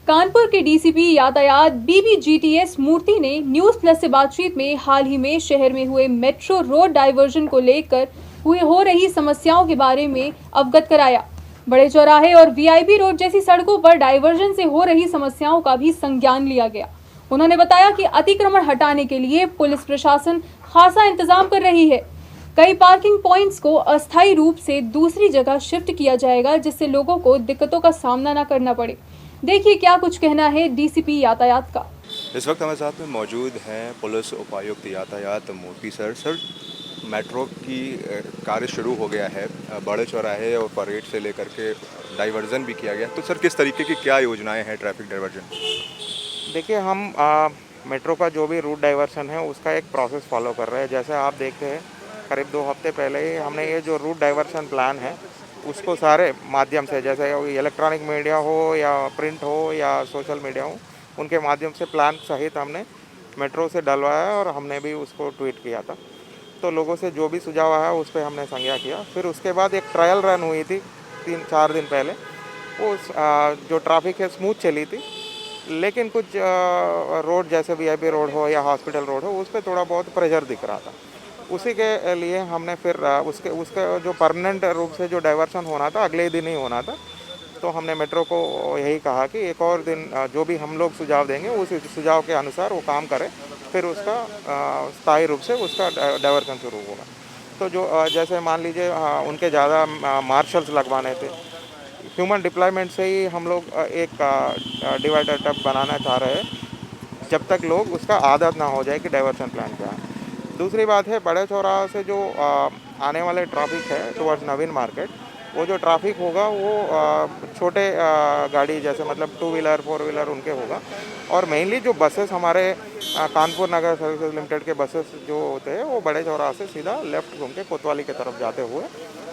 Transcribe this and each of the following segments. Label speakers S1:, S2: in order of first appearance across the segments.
S1: कानपुर के डीसीपी यातायात बीबीजीटीएस मूर्ति ने न्यूज प्लस से बातचीत में हाल ही में शहर में हुए मेट्रो रोड डायवर्जन को लेकर हो रही समस्याओं के बारे में अवगत कराया। बड़े चौराहे और वीआईपी रोड जैसी सड़कों पर डायवर्जन से हो रही समस्याओं का भी संज्ञान लिया गया। उन्होंने बताया कि अतिक्रमण हटाने के लिए पुलिस प्रशासन खासा इंतजाम कर रही है। कई पार्किंग पॉइंट्स को अस्थायी रूप से दूसरी जगह शिफ्ट किया जाएगा, जिससे लोगों को दिक्कतों का सामना न करना पड़े। देखिए क्या कुछ कहना है डीसीपी यातायात का।
S2: इस वक्त हमारे साथ में मौजूद हैं पुलिस उपायुक्त यातायात मूर्ति सर। मेट्रो की कार्य शुरू हो गया है, बड़े चौराहे और परेड से लेकर के डाइवर्जन भी किया गया, तो सर किस तरीके की क्या योजनाएं हैं ट्रैफिक डाइवर्जन?
S3: देखिए, हम मेट्रो का जो भी रूट डाइवर्सन है उसका एक प्रोसेस फॉलो कर रहे हैं। जैसे आप देखते हैं, करीब 2 हफ्ते पहले ही हमने ये जो रूट डाइवर्सन प्लान है उसको सारे माध्यम से, जैसे इलेक्ट्रॉनिक मीडिया हो या प्रिंट हो या सोशल मीडिया हो, उनके माध्यम से प्लान सहित हमने मेट्रो से डलवाया और हमने भी उसको ट्वीट किया था। तो लोगों से जो भी सुझाव आया उस पर हमने संज्ञा किया। फिर उसके बाद एक ट्रायल रन हुई थी 3-4 दिन पहले। वो जो ट्रैफिक है स्मूथ चली थी, लेकिन कुछ रोड जैसे वीआईपी रोड हो या हॉस्पिटल रोड हो उस पर थोड़ा बहुत प्रेशर दिख रहा था। उसी के लिए हमने फिर उसके जो परमानेंट रूप से जो डाइवर्सन होना था अगले दिन ही होना था। तो हमने मेट्रो को यही कहा कि एक और दिन जो भी हम लोग सुझाव देंगे उस सुझाव के अनुसार वो काम करें, फिर उसका स्थायी रूप से उसका डाइवर्सन शुरू होगा। तो जो जैसे मान लीजिए उनके ज़्यादा मार्शल्स लगवाने थे, ह्यूमन डिप्लॉयमेंट से ही हम लोग एक डिवाइडर टब बनाना चाह रहे हैं, जब तक लोग उसका आदत ना हो जाए कि डाइवर्सन प्लान क्या है। दूसरी बात है, बड़े चौराहे से जो आने वाले ट्रैफिक है टुवर्ड्स नवीन मार्केट, वो जो ट्रैफिक होगा वो छोटे गाड़ी जैसे मतलब 2 व्हीलर 4 व्हीलर उनके होगा। और मेनली जो बसेस हमारे कानपुर नगर सर्विसेज लिमिटेड के बसेस जो होते हैं वो बड़े चौराहे से सीधा लेफ्ट घूम के कोतवाली की तरफ जाते हुए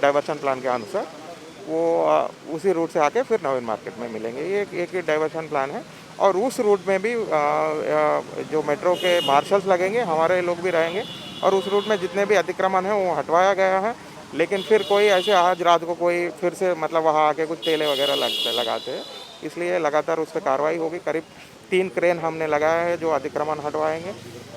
S3: डाइवर्सन प्लान के अनुसार वो उसी रूट से आके फिर नवीन मार्केट में मिलेंगे। ये एक ही डाइवर्सन प्लान है। और उस रूट में भी जो मेट्रो के मार्शल्स लगेंगे, हमारे लोग भी रहेंगे, और उस रूट में जितने भी अतिक्रमण हैं वो हटवाया गया है। लेकिन फिर कोई ऐसे आज रात को कोई फिर से मतलब वहाँ आके कुछ तेले वगैरह लगाते हैं, इसलिए लगातार उस पर कार्रवाई होगी। करीब 3 क्रेन हमने लगाया है जो अतिक्रमण हटवाएंगे,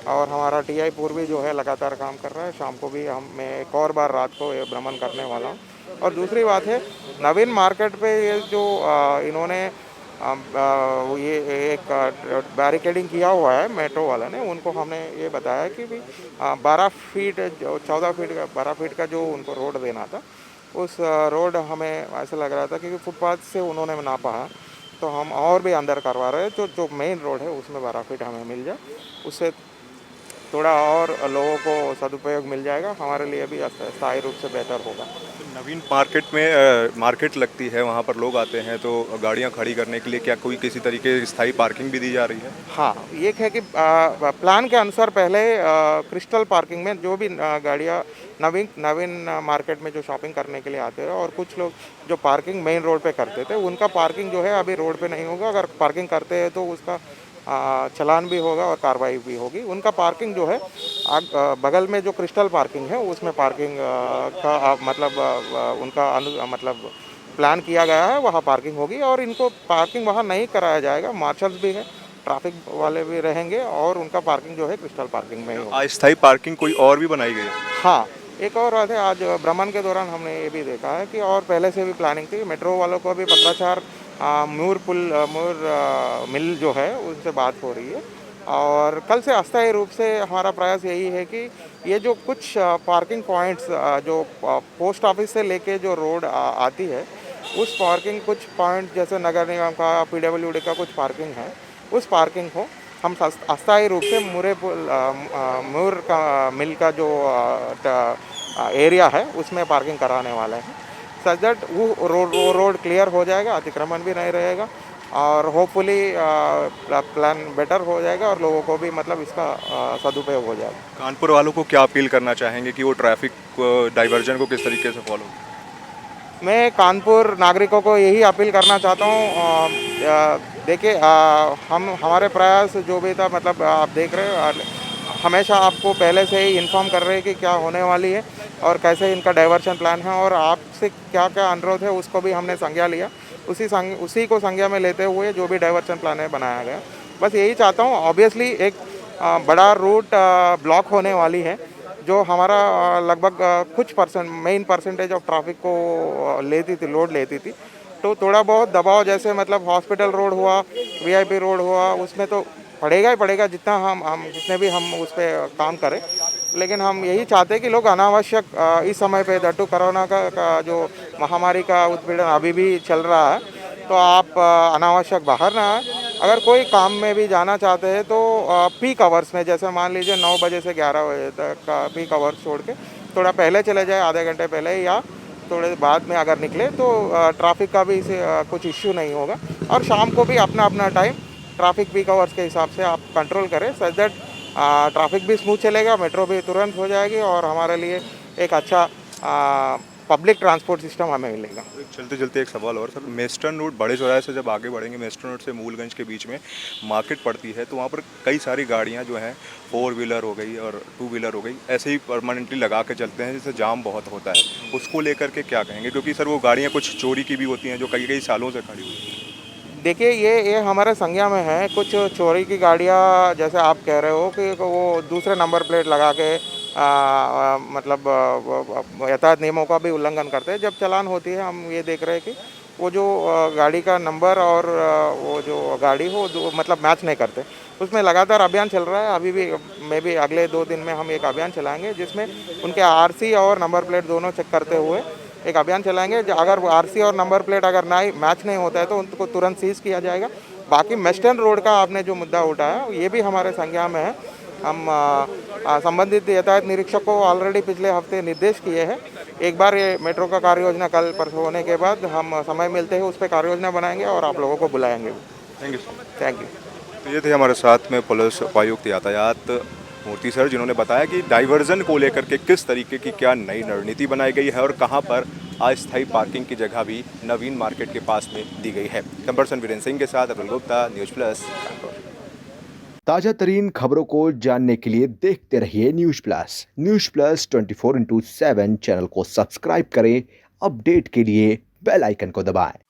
S3: और हमारा टीआई पूर्वी जो है लगातार काम कर रहा है। शाम को भी मैं एक और बार रात को भ्रमण करने वाला हूँ। और दूसरी बात है, नवीन मार्केट पे ये जो इन्होंने ये एक बैरिकेडिंग किया हुआ है मेट्रो वाला ने, उनको हमने ये बताया कि भी 12 फीट 14 फीट का 12 फीट का जो उनको रोड देना था, उस रोड हमें ऐसा लग रहा था कि फुटपाथ से उन्होंने नापा है, तो हम और भी अंदर करवा रहे हैं। जो मेन रोड है उसमें 12 फीट हमें मिल जाए, उससे थोड़ा और लोगों को सदुपयोग मिल जाएगा, हमारे लिए भी स्थायी रूप से बेहतर होगा।
S2: नवीन मार्केट में मार्केट लगती है, वहाँ पर लोग आते हैं, तो गाड़ियाँ खड़ी करने के लिए क्या कोई किसी तरीके की स्थायी पार्किंग भी दी जा रही है?
S3: हाँ, ये है कि प्लान के अनुसार पहले क्रिस्टल पार्किंग में जो भी गाड़ियाँ नवीन मार्केट में जो शॉपिंग करने के लिए आते हैं, और कुछ लोग जो पार्किंग मेन रोड पे करते थे, उनका पार्किंग जो है अभी रोड पे नहीं होगा। अगर पार्किंग करते हैं तो उसका चालान भी होगा और कार्रवाई भी होगी। उनका पार्किंग जो है बगल में जो क्रिस्टल पार्किंग है उसमें पार्किंग का मतलब उनका मतलब प्लान किया गया है, वहाँ पार्किंग होगी। और इनको पार्किंग वहाँ नहीं कराया जाएगा, मार्शल्स भी है, ट्रैफिक वाले भी रहेंगे, और उनका पार्किंग जो है क्रिस्टल पार्किंग में ही होगा।
S2: अस्थायी पार्किंग कोई और भी बनाई गई है?
S3: हाँ, एक और बात है, आज भ्रमण के दौरान हमने ये भी देखा है कि और पहले से भी प्लानिंग थी। मेट्रो वालों को भी पत्राचार मूर मिल जो है उनसे बात हो रही है, और कल से अस्थायी रूप से हमारा प्रयास यही है कि ये जो कुछ पार्किंग पॉइंट्स जो पोस्ट ऑफिस से लेके जो रोड आती है, उस पार्किंग कुछ पॉइंट जैसे नगर निगम का पीडब्ल्यूडी का कुछ पार्किंग है, उस पार्किंग को हम अस्थायी रूप से मूर का मिल का जो एरिया है उसमें पार्किंग कराने वाले हैं, सच दैट वो रोड क्लियर हो जाएगा, अतिक्रमण भी नहीं रहेगा, और होपफुली प्लान बेटर हो जाएगा और लोगों को भी मतलब इसका सदुपयोग हो जाएगा।
S2: कानपुर वालों को क्या अपील करना चाहेंगे कि वो ट्रैफिक डाइवर्जन को किस तरीके से फॉलो?
S3: मैं कानपुर नागरिकों को यही अपील करना चाहता हूँ। देखिए, हमारे प्रयास जो भी था, मतलब आप देख रहे हो, हमेशा आपको पहले से ही इन्फॉर्म कर रहे हैं कि क्या होने वाली है और कैसे इनका डाइवर्शन प्लान है, और आपसे क्या क्या अनुरोध है उसको भी हमने संज्ञा लिया। उसी को संज्ञा में लेते हुए जो भी डाइवर्सन प्लान है बनाया गया। बस यही चाहता हूँ, ऑब्वियसली एक बड़ा रूट ब्लॉक होने वाली है जो हमारा लगभग कुछ मेन परसेंटेज ऑफ ट्रैफिक को लोड लेती थी। तो थोड़ा बहुत दबाव, जैसे मतलब हॉस्पिटल रोड हुआ, वीआईपी रोड हुआ, उसमें तो पड़ेगा ही पड़ेगा जितना जितने भी हम उस पर काम करें। लेकिन हम यही चाहते हैं कि लोग अनावश्यक इस समय पे दट्टू कोरोना का जो महामारी का उत्पीड़न अभी भी चल रहा है, तो आप अनावश्यक बाहर ना आए। अगर कोई काम में भी जाना चाहते हैं तो पीक आवर्स में, जैसे मान लीजिए 9 बजे से 11 बजे तक का पीक आवर्स छोड़ के थोड़ा पहले चले जाए, आधे घंटे पहले, या थोड़े बाद में अगर निकले तो ट्रैफिक का भी कुछ इश्यू नहीं होगा। और शाम को भी अपना अपना टाइम ट्रैफिक पीक आवर्स के हिसाब से आप कंट्रोल करें, सच दैट ट्रैफिक भी स्मूथ चलेगा, मेट्रो भी तुरंत हो जाएगी और हमारे लिए एक अच्छा पब्लिक ट्रांसपोर्ट सिस्टम हमें मिलेगा।
S2: चलते चलते एक सवाल और सर, मेस्टर्न रोड बड़े चौराहे से जब आगे बढ़ेंगे, मेस्टर्न रोड से मूलगंज के बीच में मार्केट पड़ती है, तो वहाँ पर कई सारी गाड़ियाँ जो हैं 4 व्हीलर हो गई और 2 व्हीलर हो गई, ऐसे ही परमानेंटली लगा के चलते हैं, जिससे जाम बहुत होता है। उसको लेकर के क्या कहेंगे, क्योंकि सर वो गाड़ियाँ कुछ चोरी की भी होती हैं जो कई कई सालों से खड़ी हुई हैं।
S3: देखिए, ये हमारे संज्ञा में है। कुछ चोरी की गाड़ियाँ, जैसे आप कह रहे हो कि वो दूसरे नंबर प्लेट लगा के मतलब यातायात नियमों का भी उल्लंघन करते हैं। जब चालान होती है, हम ये देख रहे हैं कि वो जो गाड़ी का नंबर और वो जो गाड़ी हो मतलब मैच नहीं करते। उसमें लगातार अभियान चल रहा है। अभी भी मे भी अगले 2 दिन में हम एक अभियान चलाएंगे जिसमें उनके आरसी और नंबर प्लेट दोनों चेक करते हुए एक अभियान चलाएंगे। अगर वो आरसी और नंबर प्लेट अगर मैच नहीं होता है तो उनको तुरंत सीज किया जाएगा। बाकी मेस्टर्न रोड का आपने जो मुद्दा उठाया, ये भी हमारे संज्ञा में है। हम संबंधित यातायात निरीक्षक को ऑलरेडी पिछले हफ्ते निर्देश किए हैं। एक बार ये मेट्रो का कार्य योजना कल परसों होने के बाद हम समय मिलते हैं उस पर कार्य योजना बनाएंगे और आप लोगों को बुलाएंगे।
S2: Thank you sir.
S3: Thank you.
S2: तो ये थे हमारे साथ में पुलिस उपायुक्त यातायात मूर्ति सर, जिन्होंने बताया कि डाइवर्जन को लेकर के किस तरीके की क्या नई रणनीति बनाई गई है और कहां पर अस्थायी पार्किंग की जगह भी नवीन मार्केट के पास में दी गई है। कंपर्सन वीरेंद्र सिंह के साथ अतुल गुप्ता, न्यूज़ प्लस कानपुर। ताज़ा तरीन खबरों को जानने के लिए देखते रहिए न्यूज़ प्लस 24/7 चैनल को सब्सक्राइब करें। अपडेट के लिए बेल आइकन को दबाएं।